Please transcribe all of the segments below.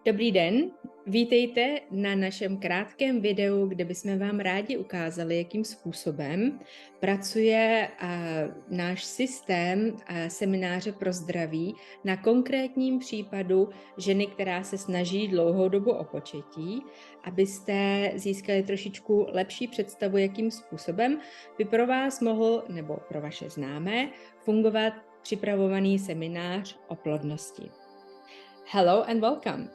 Dobrý den, vítejte na našem krátkém videu, kde bychom vám rádi ukázali, jakým způsobem pracuje náš systém semináře pro zdraví na konkrétním případu ženy, která se snaží dlouhou dobu o početí, abyste získali trošičku lepší představu, jakým způsobem by pro vás mohl, nebo pro vaše známé, fungovat připravovaný seminář o plodnosti. Hello and welcome.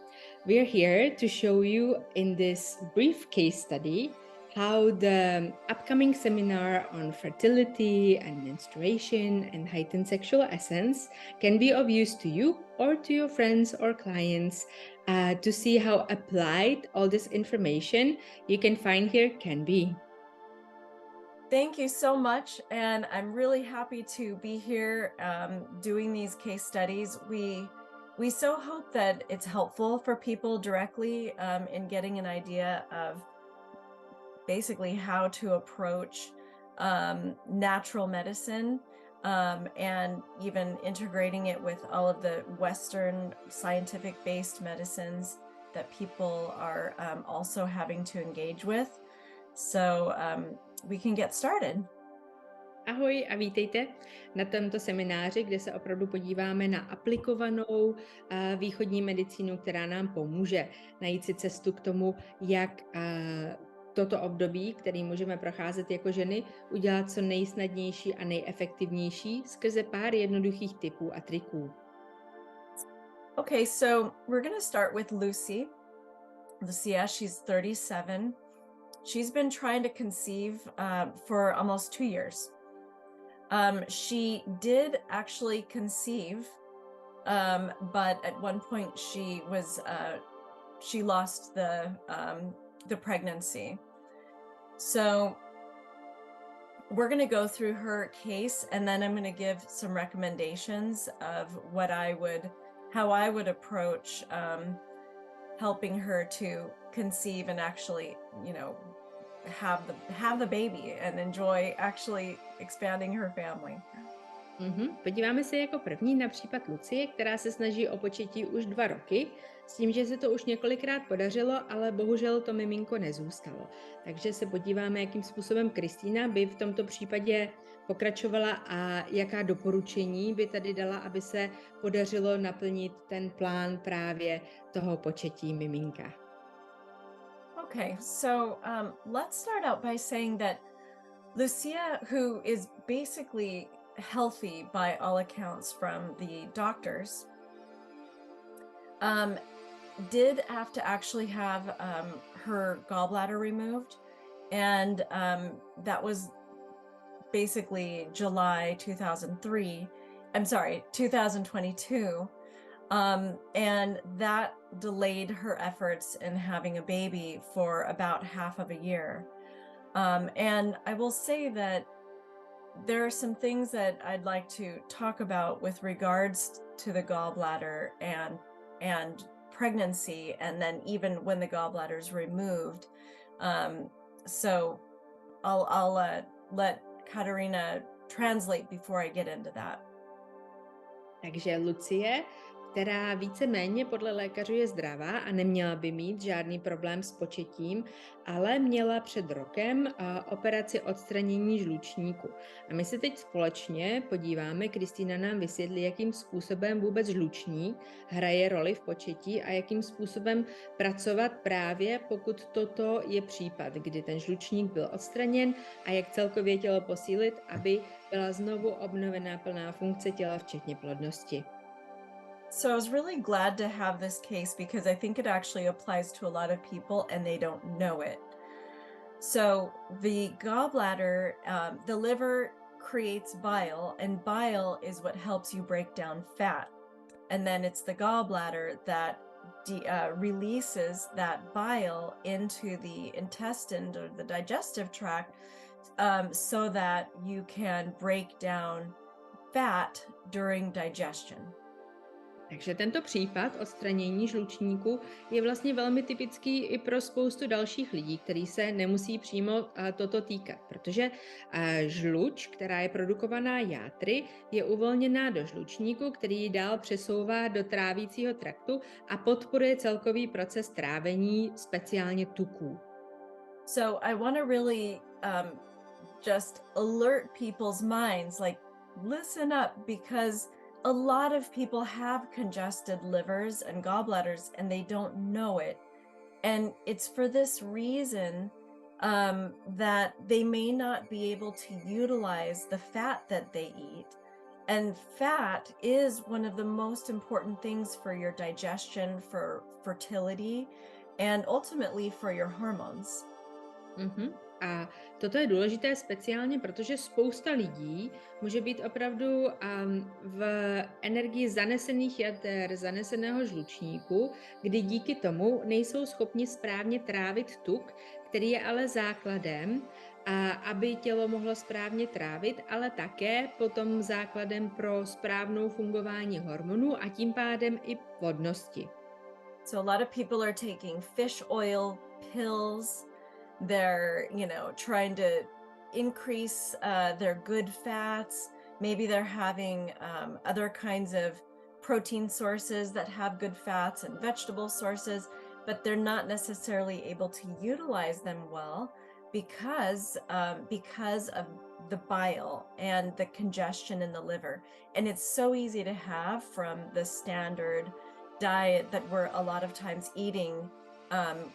We are here to show you in this brief case study how the upcoming seminar on fertility and menstruation and heightened sexual essence can be of use to you or to your friends or clients to see how applied all this information you can find here can be. Thank you so much, and I'm really happy to be here doing these case studies. We so hope that it's helpful for people directly in getting an idea of basically how to approach natural medicine and even integrating it with all of the Western scientific-based medicines that people are also having to engage with. So we can get started. Ahoj a vítejte na tomto semináři, kde se opravdu podíváme na aplikovanou východní medicínu, která nám pomůže najít si cestu k tomu, jak toto období, který můžeme procházet jako ženy, udělat co nejsnadnější a nejefektivnější skrze pár jednoduchých tipů a triků. Okay, so we're going to start with Lucie. Lucia, she's 37. She's been trying to conceive for almost 2 years. She did actually conceive, but at one point she lost the pregnancy. So we're going to go through her case, and then I'm going to give some recommendations of how I would approach helping her to conceive and actually, have the baby and enjoy actually expanding her family. Podíváme se jako první na případ Lucie, která se snaží o početí už 2 roky, s tím, že se to už několikrát podařilo, ale bohužel to miminko nezůstalo. Takže se podíváme, jakým způsobem Kristýna by v tomto případě pokračovala a jaká doporučení by tady dala, aby se podařilo naplnit ten plán právě toho početí miminka. Okay, so let's start out by saying that Lucia, who is basically healthy by all accounts from the doctors, did have to actually have her gallbladder removed, and that was basically July 2022. And that delayed her efforts in having a baby for about half of a year. And I will say that there are some things that I'd like to talk about with regards to the gallbladder and pregnancy, and then even when the gallbladder is removed. So I'll let Katarina translate before I get into that. Takže Lucie, která víceméně podle lékařů je zdravá a neměla by mít žádný problém s početím, ale měla před rokem operaci odstranění žlučníku. A my se teď společně podíváme, Kristýna nám vysvětlí, jakým způsobem vůbec žlučník hraje roli v početí a jakým způsobem pracovat právě, pokud toto je případ, kdy ten žlučník byl odstraněn, a jak celkově tělo posílit, aby byla znovu obnovená plná funkce těla, včetně plodnosti. So I was really glad to have this case because I think it actually applies to a lot of people and they don't know it. So the gallbladder, the liver creates bile, and bile is what helps you break down fat. And then it's the gallbladder that releases that bile into the intestine or the digestive tract so that you can break down fat during digestion. Takže tento případ odstranění žlučníku je vlastně velmi typický i pro spoustu dalších lidí, který se nemusí přímo toto týkat, protože žluč, která je produkovaná játry, je uvolněná do žlučníku, který ji dál přesouvá do trávícího traktu a podporuje celkový proces trávení, speciálně tuků. So I want to really just alert people's minds, like listen up, because a lot of people have congested livers and gallbladders and they don't know it. And it's for this reason that they may not be able to utilize the fat that they eat. And fat is one of the most important things for your digestion, for fertility, and ultimately for your hormones. Mhm. A toto je důležité speciálně, protože spousta lidí může být opravdu v energii zanesených jater, zaneseného žlučníku, kdy díky tomu nejsou schopni správně trávit tuk, který je ale základem, aby tělo mohlo správně trávit, ale také potom základem pro správnou fungování hormonů a tím pádem i plodnosti. So a lot of people are taking fish oil pills. They're, trying to increase their good fats. Maybe they're having other kinds of protein sources that have good fats and vegetable sources, but they're not necessarily able to utilize them well because of the bile and the congestion in the liver. And it's so easy to have from the standard diet that we're a lot of times eating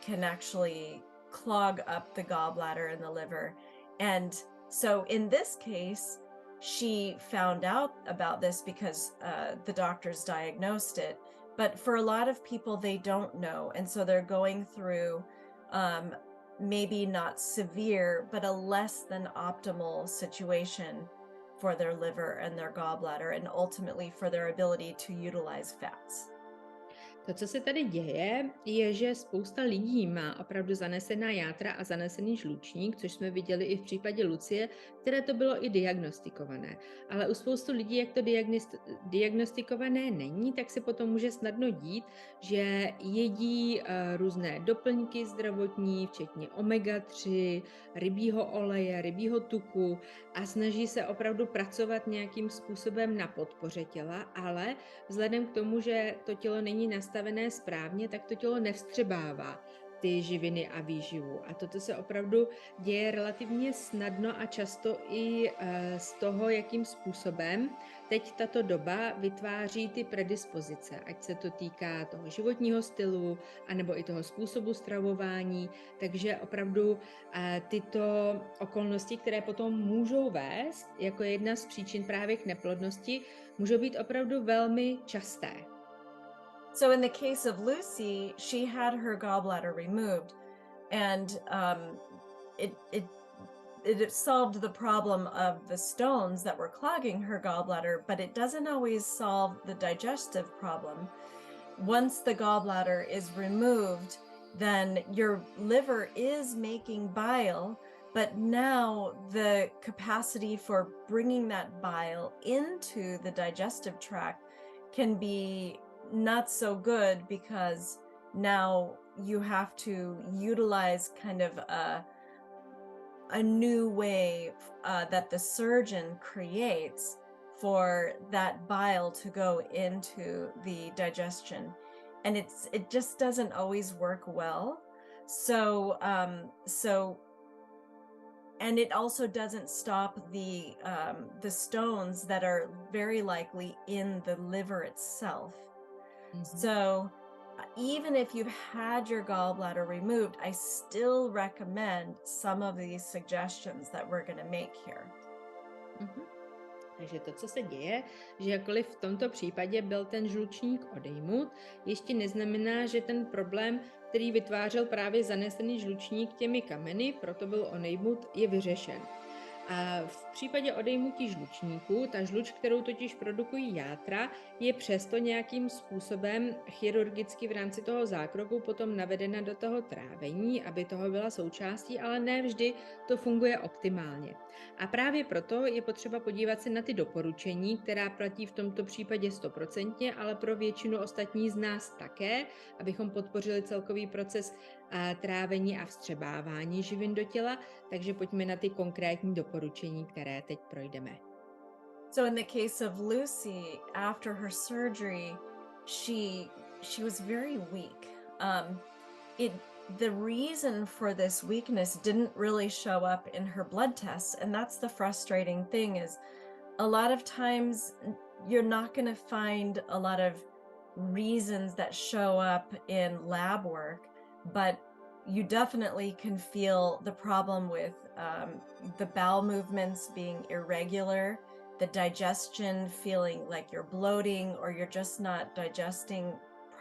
can actually clog up the gallbladder and the liver. And so in this case, she found out about this because the doctors diagnosed it. But for a lot of people, they don't know. And so they're going through maybe not severe, but a less than optimal situation for their liver and their gallbladder, and ultimately for their ability to utilize fats. To, co se tady děje, je, že spousta lidí má opravdu zanesená játra a zanesený žlučník, což jsme viděli i v případě Lucie, které to bylo i diagnostikované. Ale u spoustu lidí, jak to diagnostikované není, tak se potom může snadno dít, že jedí různé doplňky zdravotní, včetně omega-3, rybího oleje, rybího tuku a snaží se opravdu pracovat nějakým způsobem na podpoře těla, ale vzhledem k tomu, že to tělo není nastavené správně, tak to tělo nevstřebává ty živiny a výživu. A toto se opravdu děje relativně snadno a často i z toho, jakým způsobem teď tato doba vytváří ty predispozice, ať se to týká toho životního stylu, anebo i toho způsobu stravování. Takže opravdu tyto okolnosti, které potom můžou vést, jako jedna z příčin právě k neplodnosti, můžou být opravdu velmi časté. So in the case of Lucy, she had her gallbladder removed, and it solved the problem of the stones that were clogging her gallbladder, but it doesn't always solve the digestive problem. Once the gallbladder is removed, then your liver is making bile, but now the capacity for bringing that bile into the digestive tract can be not so good, because now you have to utilize kind of a new way that the surgeon creates for that bile to go into the digestion, and it just doesn't always work well. So and it also doesn't stop the stones that are very likely in the liver itself. So even if you've had your gallbladder removed, I still recommend some of these suggestions that we're going to make here. Takže to, co se děje, že jakkoliv v tomto případě byl ten žlučník odejmut, ještě neznamená, že ten problém, který vytvářel právě zanesený žlučník těmi kameny, proto byl odejmut, je vyřešen. A v případě odejmutí žlučníku, ta žluč, kterou totiž produkují játra, je přesto nějakým způsobem chirurgicky v rámci toho zákroku potom navedena do toho trávení, aby toho byla součástí, ale ne vždy to funguje optimálně. A právě proto je potřeba podívat se na ty doporučení, která platí v tomto případě 100%, ale pro většinu ostatních z nás také, abychom podpořili celkový proces trávení a vstřebávání živin do těla, takže pojďme na ty konkrétní doporučení, které teď projdeme. So in the case of Lucy, after her surgery, she was very weak. The reason for this weakness didn't really show up in her blood tests, and that's the frustrating thing is a lot of times you're not going to find a lot of reasons that show up in lab work, but you definitely can feel the problem with the bowel movements being irregular, the digestion feeling like you're bloating or you're just not digesting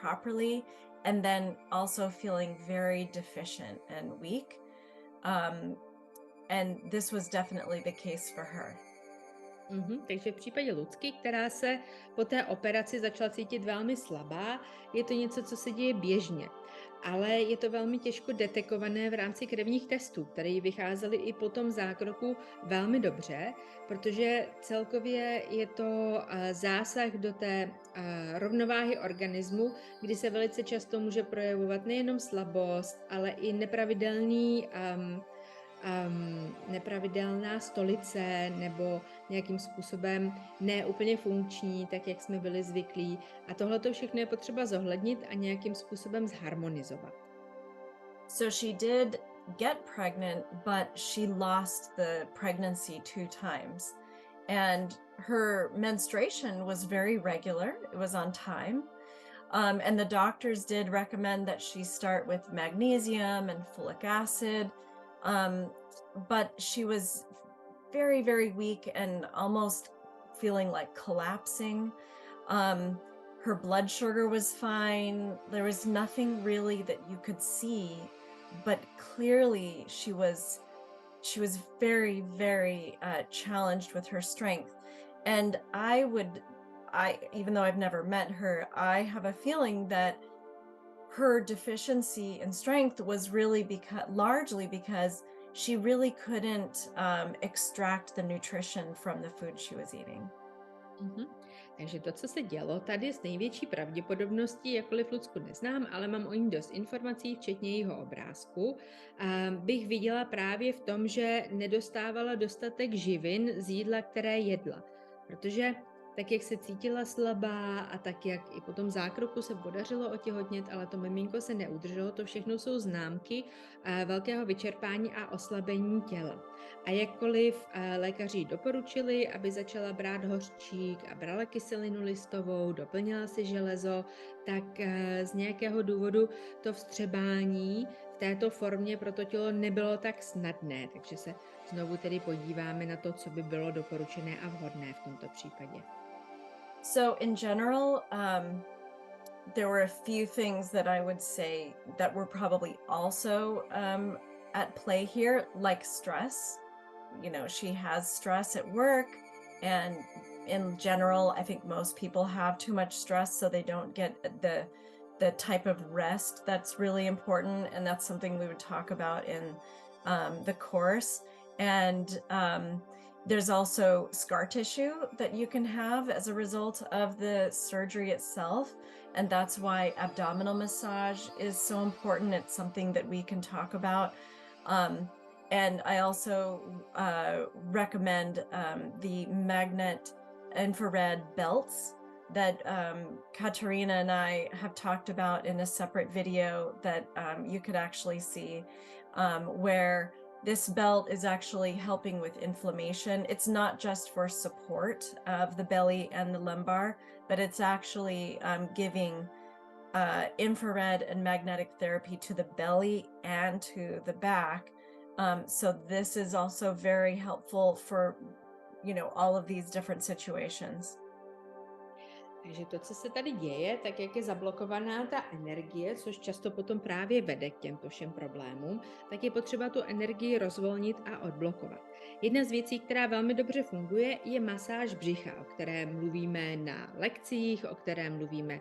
properly, and then also feeling very deficient and weak. And this was definitely the case for her. Takže v případě Lucky, která se po té operaci začala cítit velmi slabá, je to něco, co se děje běžně. Ale je to velmi těžko detekované v rámci krevních testů, které vycházely i po tom zákroku velmi dobře, protože celkově je to zásah do té rovnováhy organismu, kdy se velice často může projevovat nejenom slabost, ale i nepravidelná stolice nebo nějakým způsobem neúplně funkční, tak jak jsme byli zvyklí. A tohleto všechno je potřeba zohlednit a nějakým způsobem zharmonizovat. So she did get pregnant, but she lost the pregnancy 2 times. And her menstruation was very regular. It was on time. And the doctors did recommend that she start with magnesium and folic acid. But she was very, very weak and almost feeling like collapsing. Her blood sugar was fine. There was nothing really that you could see, but clearly she was very, very challenged with her strength. And even though I've never met her, I have a feeling that her deficiency in strength was really largely because she really couldn't extract the nutrition from the food she was eating. Takže to, co se dělo tady s největší pravděpodobností, jakkoliv Lucku neznám, ale mám o ní dost informací, včetně jejího obrázku, bych viděla právě v tom, že nedostávala dostatek živin z jídla, které jedla. Protože tak, jak se cítila slabá a tak, jak i po tom zákroku se podařilo otěhotnět, ale to miminko se neudrželo, to všechno jsou známky velkého vyčerpání a oslabení těla. A jakkoliv lékaři doporučili, aby začala brát hořčík a brala kyselinu listovou, doplnila si železo, tak z nějakého důvodu to vstřebání v této formě pro to tělo nebylo tak snadné, takže se znovu tedy podíváme na to, co by bylo doporučené a vhodné v tomto případě. So in general, there were a few things that I would say that were probably also at play here, like stress. You know, she has stress at work, and in general, I think most people have too much stress, so they don't get the type of rest that's really important, and that's something we would talk about in the course. And there's also scar tissue that you can have as a result of the surgery itself. And that's why abdominal massage is so important. It's something that we can talk about. And I also recommend the magnet infrared belts that Katarina and I have talked about in a separate video that you could actually see, where this belt is actually helping with inflammation. It's not just for support of the belly and the lumbar, but it's actually giving infrared and magnetic therapy to the belly and to the back. So this is also very helpful for, you know, all of these different situations. Takže to, co se tady děje, tak jak je zablokovaná ta energie, což často potom právě vede k těmto všem problémům, tak je potřeba tu energii rozvolnit a odblokovat. Jedna z věcí, která velmi dobře funguje, je masáž břicha, o které mluvíme na lekcích, o které mluvíme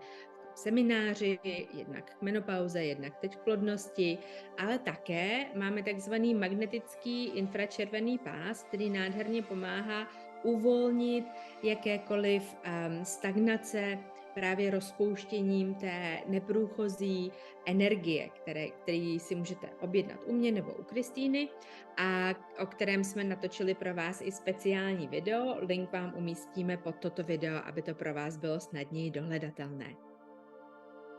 v semináři, jednak k menopauze, jednak teď k plodnosti, ale také máme takzvaný magnetický infračervený pás, který nádherně pomáhá uvolnit jakékoliv stagnace právě rozpouštěním té neprůchozí energie, který si můžete objednat u mě nebo u Kristýny a o kterém jsme natočili pro vás i speciální video. Link vám umístíme pod toto video, aby to pro vás bylo snadněji dohledatelné.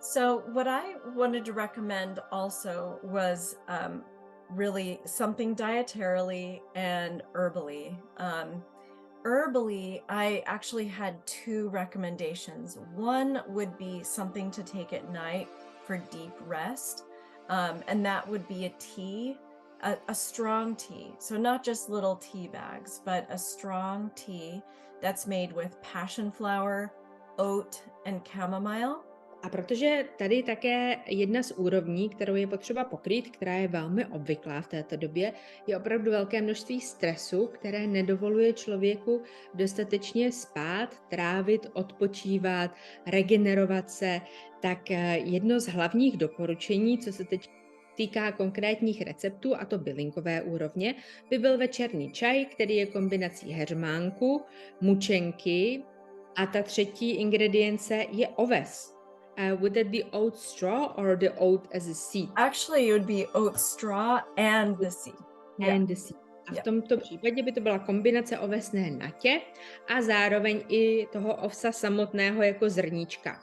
So what I wanted to recommend also was really something dietarily and herbally. Herbally, I actually had two recommendations. One would be something to take at night for deep rest, and that would be a tea, a strong tea. So not just little tea bags, but a strong tea that's made with passion flower, oat, and chamomile. A protože tady také jedna z úrovní, kterou je potřeba pokrýt, která je velmi obvyklá v této době, je opravdu velké množství stresu, které nedovoluje člověku dostatečně spát, trávit, odpočívat, regenerovat se, tak jedno z hlavních doporučení, co se teď týká konkrétních receptů, a to bylinkové úrovně, by byl večerní čaj, který je kombinací heřmánku, mučenky a ta třetí ingredience je oves. Would that be oat straw or the oat as a seed? Actually, it would be oat straw and the seed. And the seed. A v tomto případě by to byla kombinace ovesné natě a zároveň i toho ovsa samotného jako zrníčka.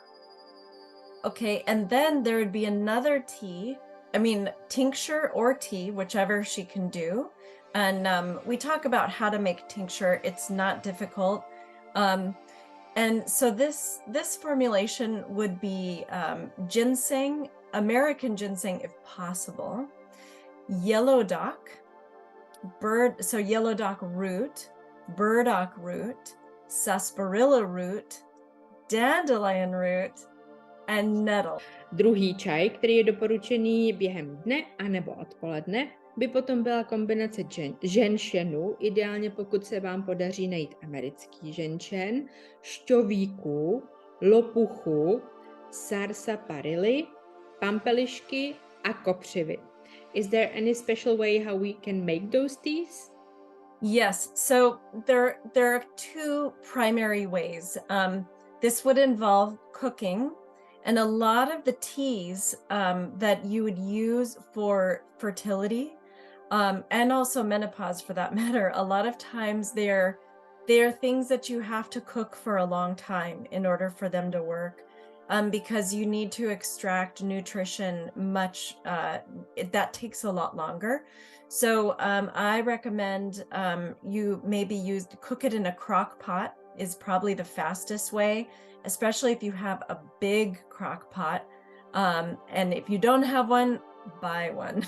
Okay, and then there would be another tea, tincture or tea, whichever she can do. And we talk about how to make tincture. It's not difficult. And so this formulation would be ginseng, American ginseng if possible, yellow dock, yellow dock root, burdock root, sarsaparilla root, dandelion root, and nettle. Druhý čaj, který je doporučený během dne anebo odpoledne, by potom byla kombinace ženšenu, ideálně pokud se vám podaří najít americký ženšen, šťovíku, lopuchu, sarsaparily, pampelišky a kopřivy. Is there any special way how we can make those teas? Yes, so there are two primary ways. This would involve cooking, and a lot of the teas that you would use for fertility and also menopause for that matter, a lot of times they're things that you have to cook for a long time in order for them to work, because you need to extract nutrition much, that takes a lot longer. So I recommend you maybe cook it in a crock pot is probably the fastest way, especially if you have a big crock pot. And if you don't have one, buy one.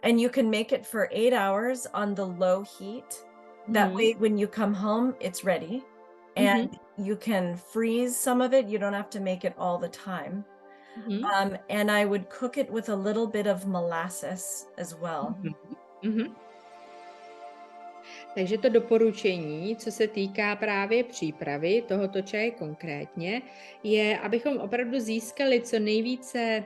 And you can make it for 8 hours on the low heat. That way, when you come home, it's ready. And you can freeze some of it. You don't have to make it all the time. And I would cook it with a little bit of molasses as well. Takže to doporučení, co se týká právě přípravy tohoto čaje konkrétně, je, abychom opravdu získali co nejvíce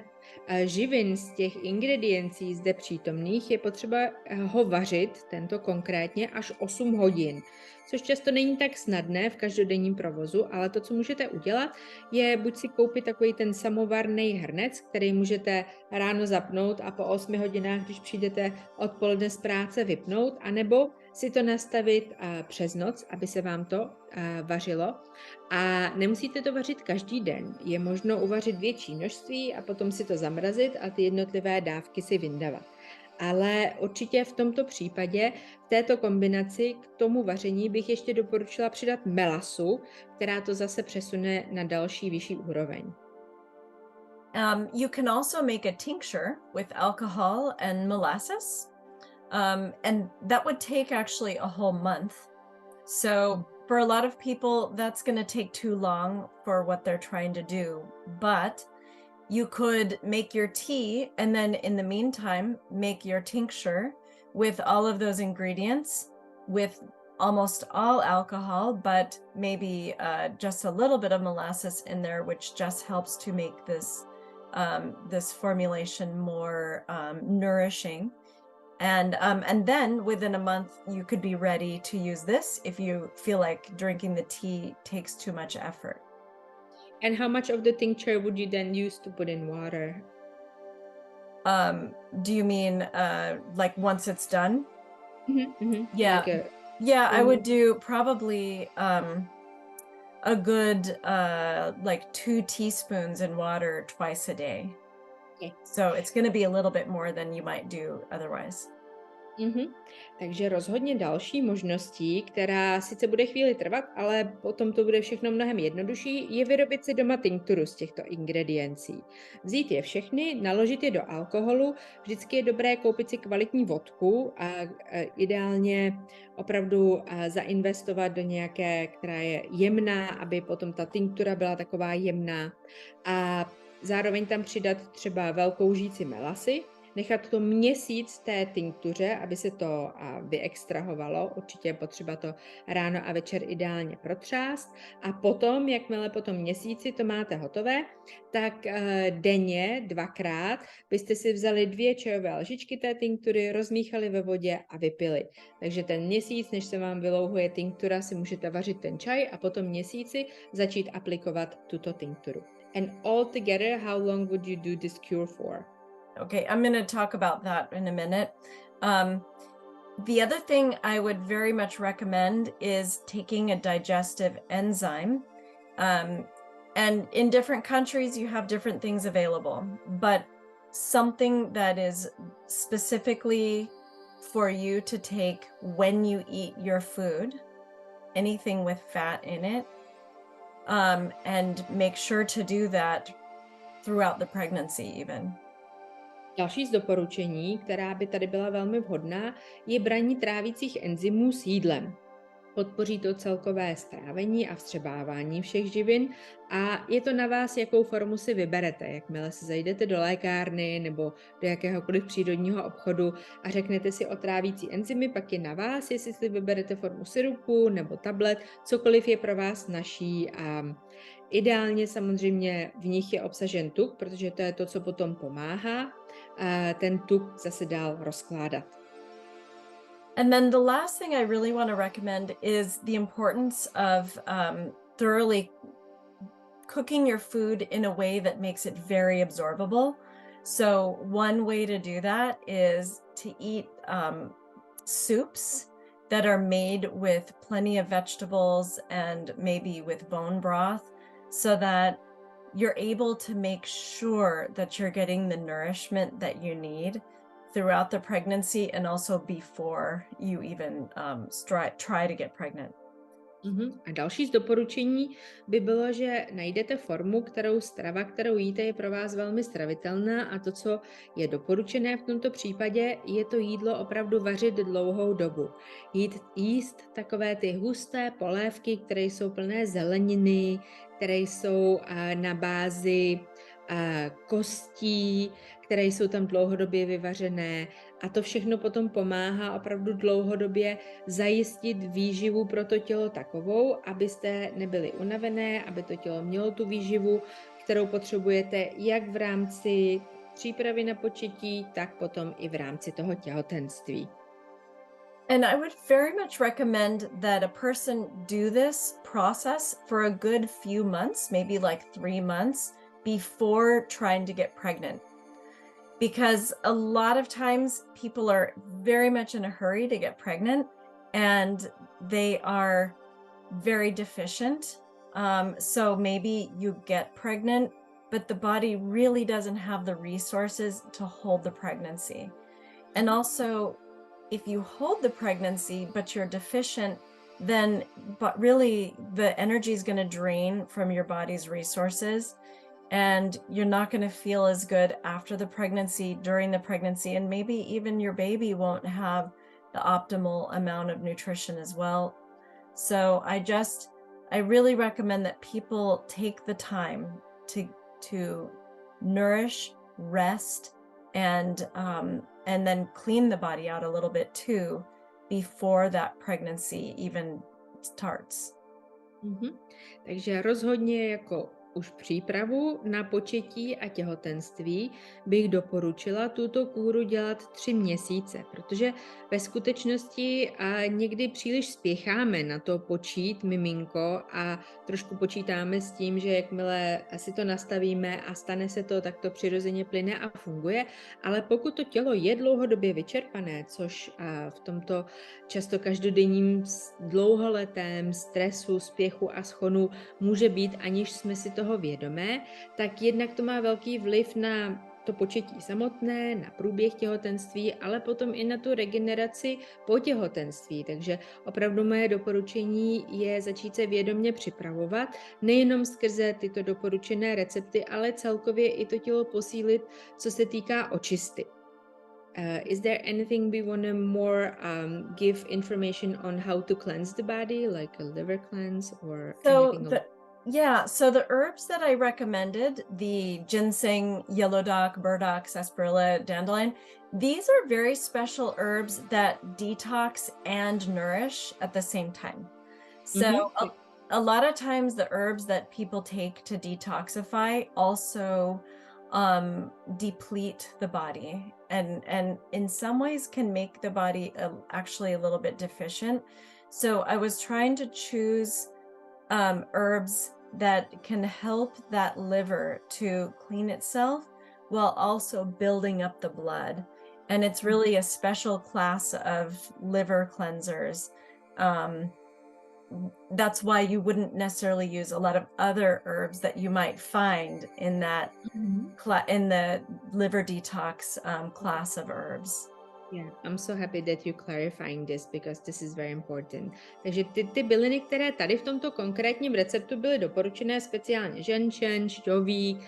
živin z těch ingrediencí zde přítomných, je potřeba ho vařit, tento konkrétně, až 8 hodin. Což často není tak snadné v každodenním provozu, ale to, co můžete udělat, je buď si koupit takový ten samovarný hrnec, který můžete ráno zapnout a po 8 hodinách, když přijdete odpoledne z práce, vypnout, anebo si to nastavit přes noc, aby se vám to vařilo. A nemusíte to vařit každý den. Je možno uvařit větší množství a potom si to zamrazit a ty jednotlivé dávky si vyndavat. Ale určitě v tomto případě, v této kombinaci k tomu vaření bych ještě doporučila přidat melasu, která to zase přesune na další vyšší úroveň. You can also make a tincture with alcohol and molasses. And that would take actually a whole month. So for a lot of people, that's going to take too long for what they're trying to do. But you could make your tea and then in the meantime, make your tincture with all of those ingredients with almost all alcohol, but maybe just a little bit of molasses in there, which just helps to make this formulation more nourishing. And then within a month, you could be ready to use this if you feel like drinking the tea takes too much effort. And how much of the tincture would you then use to put in water? Do you mean like once it's done? Yeah. Like Yeah, I would do probably a good like 2 teaspoons in water twice a day. okay. So it's going to be a little bit more than you might do otherwise. Takže rozhodně další možností, která sice bude chvíli trvat, ale potom to bude všechno mnohem jednodušší, je vyrobit si doma tinkturu z těchto ingrediencí. Vzít je všechny, naložit je do alkoholu, vždycky je dobré koupit si kvalitní vodku a ideálně opravdu zainvestovat do nějaké, která je jemná, aby potom ta tinktura byla taková jemná a zároveň tam přidat třeba velkou žíci melasy, nechat to měsíc té tinktuře, aby se to vyextrahovalo. Určitě je potřeba to ráno a večer ideálně protřást. A potom, jakmile po tom měsíci to máte hotové, tak denně 2krát byste si vzali 2 čajové lžičky té tinktury, rozmíchali ve vodě a vypili. Takže ten měsíc, než se vám vylouhuje tinktura, si můžete vařit ten čaj a potom měsíci začít aplikovat tuto tinkturu. And altogether, how long would you do this cure for? Okay, I'm going to talk about that in a minute. The other thing I would very much recommend is taking a digestive enzyme. And in different countries, you have different things available, but something that is specifically for you to take when you eat your food, anything with fat in it, and make sure to do that throughout the pregnancy even. Další z doporučení, která by tady byla velmi vhodná, je braní trávicích enzymů s jídlem. Podpoří to celkové strávení a vstřebávání všech živin a je to na vás, jakou formu si vyberete. Jakmile se zajdete do lékárny nebo do jakéhokoliv přírodního obchodu a řeknete si o trávící enzymy, pak je na vás, jestli si vyberete formu sirupu nebo tablet, cokoliv je pro vás naší a ideálně samozřejmě v nich je obsažen tuk, protože to je to, co potom pomáhá ten tuk zase dál rozkládat. And then the last thing I really want to recommend is the importance of thoroughly cooking your food in a way that makes it very absorbable. So one way to do that is to eat soups that are made with plenty of vegetables and maybe with bone broth, so that you're able to make sure that you're getting the nourishment that you need throughout the pregnancy and also before you even try to get pregnant. A další z doporučení by bylo, že najdete formu, strava, kterou jíte, je pro vás velmi stravitelná a to, co je doporučené v tomto případě, je to jídlo opravdu vařit dlouhou dobu. Jíst takové ty husté polévky, které jsou plné zeleniny, které jsou na bázi kostí, které jsou tam dlouhodobě vyvařené a to všechno potom pomáhá opravdu dlouhodobě zajistit výživu pro to tělo takovou, abyste nebyli unavené, aby to tělo mělo tu výživu, kterou potřebujete jak v rámci přípravy na početí, tak potom i v rámci toho těhotenství. And I would very much recommend that a person do this process for a good few months, maybe like 3 months, before trying to get pregnant. Because a lot of times people are very much in a hurry to get pregnant and they are very deficient. So maybe you get pregnant, but the body really doesn't have the resources to hold the pregnancy. And also, if you hold the pregnancy, but you're deficient, then but really the energy is going to drain from your body's resources. And you're not going to feel as good after the pregnancy, during the pregnancy, and maybe even your baby won't have the optimal amount of nutrition as well. So I really recommend that people take the time to nourish, rest, and then clean the body out a little bit too before that pregnancy even starts. Takže rozhodně jako už přípravu na početí a těhotenství bych doporučila tuto kúru dělat 3 měsíce, protože ve skutečnosti někdy příliš spěcháme na to počít miminko a trošku počítáme s tím, že jakmile si to nastavíme a stane se to, tak to přirozeně plyne a funguje, ale pokud to tělo je dlouhodobě vyčerpané, což v tomto často každodenním dlouholetém stresu, spěchu a schonu může být, aniž jsme si toho vědomé, tak jednak to má velký vliv na to početí samotné, na průběh těhotenství, ale potom i na tu regeneraci po těhotenství. Takže opravdu moje doporučení je začít se vědomě připravovat, nejenom skrze tyto doporučené recepty, ale celkově i to tělo posílit, co se týká očisty. Is there anything we want to more give information on how to cleanse the body, like a liver cleanse or anything else? So the herbs that I recommended, the ginseng, yellow dock, burdock, sarsaparilla, dandelion, these are very special herbs that detox and nourish at the same time. So a lot of times the herbs that people take to detoxify also deplete the body and in some ways can make the body actually a little bit deficient. So I was trying to choose herbs that can help that liver to clean itself while also building up the blood. And it's really a special class of liver cleansers. That's why you wouldn't necessarily use a lot of other herbs that you might find in that in the liver detox class of herbs. Yeah, I'm so happy that you're clarifying this because this is very important. Takže ty byliny, které tady v tomto konkrétním receptu byly doporučené, speciálně ženšen, šťovík,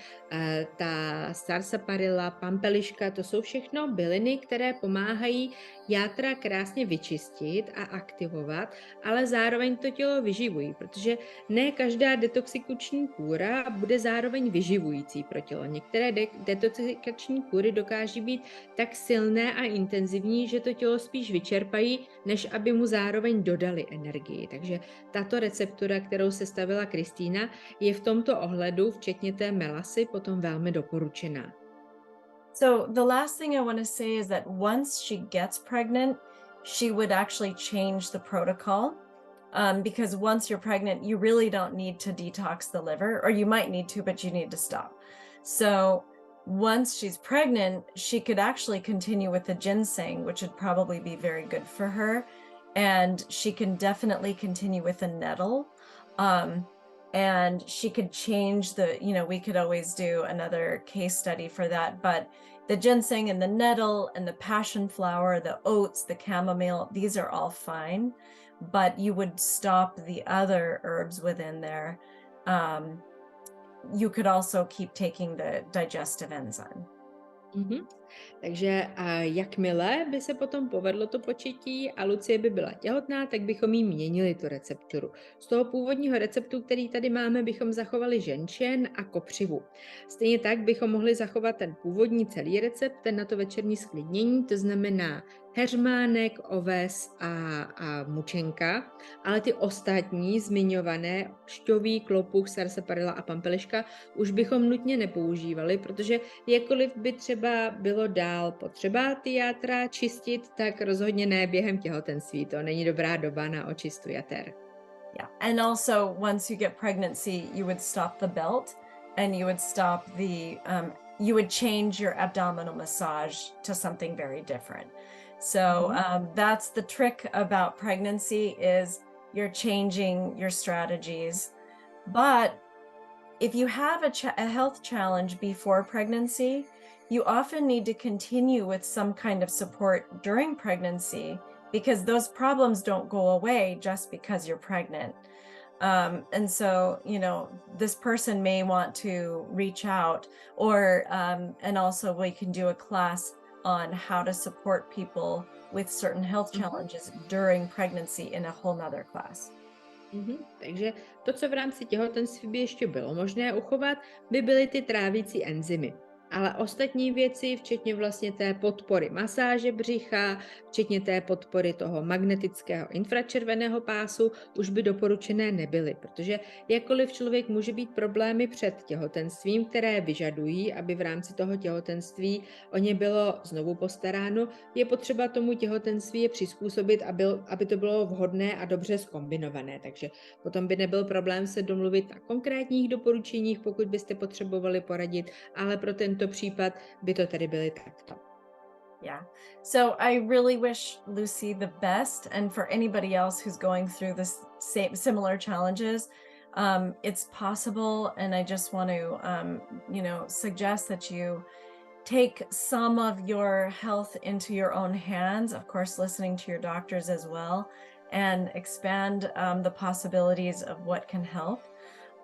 ta sarsaparilla, pampeliška, to jsou všechno byliny, které pomáhají játra krásně vyčistit a aktivovat, ale zároveň to tělo vyživují, protože ne každá detoxikační kúra bude zároveň vyživující pro tělo. Některé detoxikační kúry dokáží být tak silné a intenzivní, že to tělo spíš vyčerpají, než aby mu zároveň dodali energii. Takže tato receptura, kterou sestavila Kristýna, je v tomto ohledu, včetně té melasy, potom velmi doporučená. So the last thing I want to say is that once she gets pregnant, she would actually change the protocol. Because once you're pregnant, you really don't need to detox the liver, or you might need to, but you need to stop. So once she's pregnant, she could actually continue with the ginseng, which would probably be very good for her. And she can definitely continue with the nettle. And she could change we could always do another case study for that, but the ginseng and the nettle and the passion flower, the oats, the chamomile, these are all fine, but you would stop the other herbs within there. You could also keep taking the digestive enzyme. Takže jakmile by se potom povedlo to početí a Lucie by byla těhotná, tak bychom jí měnili tu recepturu. Z toho původního receptu, který tady máme, bychom zachovali ženšen a kopřivu. Stejně tak bychom mohli zachovat ten původní celý recept, ten na to večerní sklidnění, to znamená heřmánek, oves a mučenka, ale ty ostatní zmiňované šťový, klopuch, sarsaparilla a pampeliška už bychom nutně nepoužívali, protože jakkoliv by třeba bylo dál potřeba ty játra čistit, tak rozhodně ne během těhotenství. To není dobrá doba na očistu jater. Yeah, and also once you get pregnancy, you would stop the belt and you would stop you would change your abdominal massage to something very different. So that's the trick about pregnancy is you're changing your strategies. But if you have a health challenge before pregnancy, you often need to continue with some kind of support during pregnancy because those problems don't go away just because you're pregnant. And so, this person may want to reach out and also we can do a class on how to support people with certain health challenges during pregnancy in a whole nother class. Takže to, co v rámci těhotenství by ještě bylo možné uchovat, by byly ty trávící enzymy. Ale ostatní věci, včetně vlastně té podpory masáže břicha, včetně té podpory toho magnetického infračerveného pásu, už by doporučené nebyly, protože jakkoliv člověk může být problémy před těhotenstvím, které vyžadují, aby v rámci toho těhotenství o ně bylo znovu postaráno, je potřeba tomu těhotenství je přizpůsobit, aby to bylo vhodné a dobře zkombinované. Takže potom by nebyl problém se domluvit na konkrétních doporučeních, pokud byste potřebovali poradit, ale pro tento případ by to tady byly takto. Yeah. So I really wish Lucy the best, and for anybody else who's going through this similar challenges, it's possible. And I just want to, suggest that you take some of your health into your own hands, of course, listening to your doctors as well, and expand the possibilities of what can help.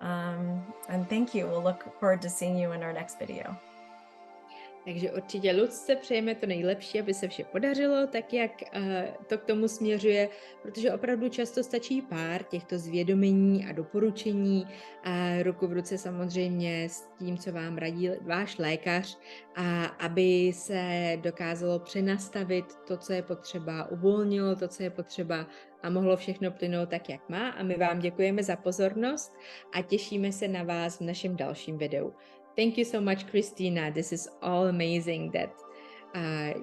And thank you. We'll look forward to seeing you in our next video. Takže určitě Lucce přejeme to nejlepší, aby se vše podařilo, tak jak to k tomu směřuje, protože opravdu často stačí pár těchto zvědomení a doporučení, a ruku v ruce samozřejmě s tím, co vám radí váš lékař, a aby se dokázalo přenastavit to, co je potřeba, uvolnilo to, co je potřeba a mohlo všechno plynout tak, jak má. A my vám děkujeme za pozornost a těšíme se na vás v našem dalším videu. Thank you so much, Christina. This is all amazing that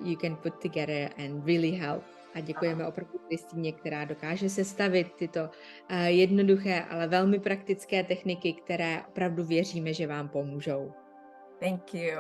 you can put together and really help. A děkujeme opravdu Kristýně, která dokáže sestavit tyto jednoduché, ale velmi praktické techniky, které opravdu věříme, že vám pomůžou. Thank you.